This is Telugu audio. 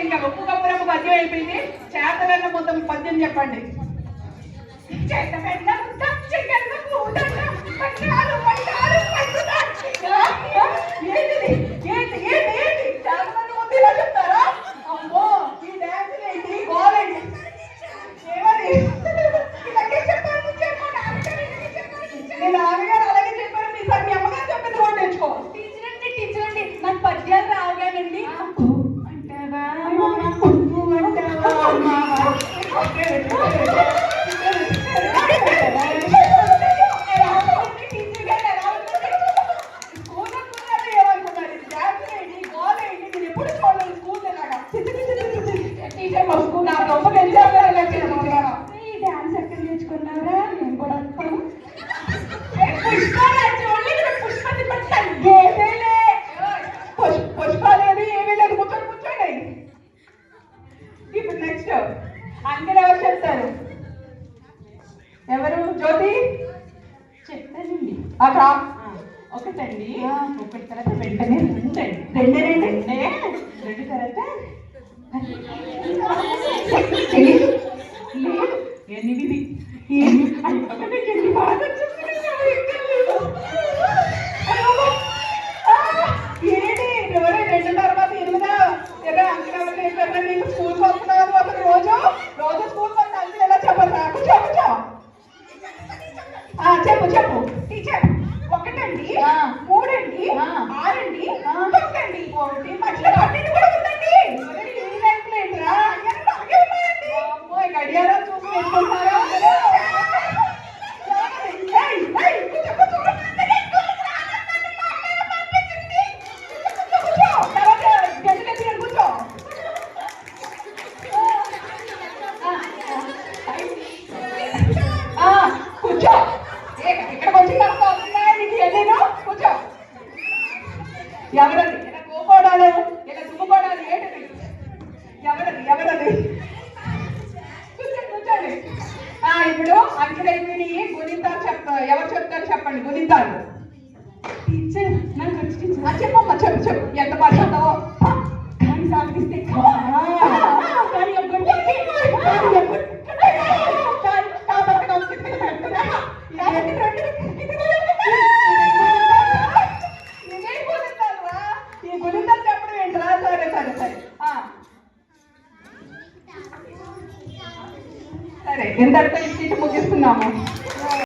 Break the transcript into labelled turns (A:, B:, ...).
A: ఇంకా ఉప్పు కప్పురమ్మ పద్యం అయిపోయింది. చేతలన్న మొత్తం పద్యం చెప్పండి. చెప్తారా? అమ్మో ఈ డాన్స్ ఏంటి, గోల్ ఏంటి, ఏమది మీ నాన్నగారు అలాగే చెప్పారు. మీసారి మీ అమ్మగారు చెప్పింది కూడా నేర్చుకో.
B: టీచర్ అండి నాకు పద్యాలు రావుగానండి.
A: అంటావా
B: డాన్స్ ఎక్కడ నేర్చుకున్నారా? నేను కూడా
A: పుష్పాలేదు ఏమీ లేదు. కూర్చోండి కూర్చోండి. ఇప్పుడు నెక్స్ట్ అంకెలు ఎవరు చెప్తారు? ఎవరు? జ్యోతి
B: చెప్తానండి.
A: అక్క
B: ఒకటండి,
A: ఒకటి తర్వాత వెంటనే రెండే రెండే రెండే రెండు తర్వాత లేదు 8 ఎన్ని బాగా ఏంటి ఎవరే 2 తర్వాత 8 ఏదో అంకెలు చెప్పారు. నీకు స్కూల్కి వస్తున్నావు అసలు రోజు రోజు స్కూల్కి వస్తే అంకెలు ఎలా చెప్పారు? కూర్చో కూర్చో. చెప్పు చెప్పు టీచర్. 1 అండి, 3 అండి, 6 అండి, 9 అండి, 1 మధ్యలో 12 కూడా ఉందండి. ఈ ర్యాంకులు ఏంట్రా? అలాగే ఉన్నాయండి. అమ్మో గడియారం చూసి వేసుకుంటారా? కూర్చో. ఇక్కడికి వచ్చి నీకు వెళ్ళేను. కూర్చో. ఎవరది? ఇలా కోకోడాలు ఇలా దుమ్ముకోడాలు ఏంటిది? ఎవరది ఎవరది? కూర్చోండి కూర్చోండి. ఇప్పుడు అంకెలైపోయినాయి. గుణింతాలు ఎవరు చెప్తారు చెప్పండి. గుణింతాలు
B: టీచర్ నాకు వచ్చి టీచర్
A: చెప్పమ్మా. చెప్పు చెప్పు. ఎంత బాగా చెప్తావో.
B: కానీ సాగిస్తే
A: ఈ గుణింతాలు చెప్పడం ఏంట్రా? సరే సరే సరే సరే ఇంతటితో ఈ సీటు ముగిస్తున్నాము.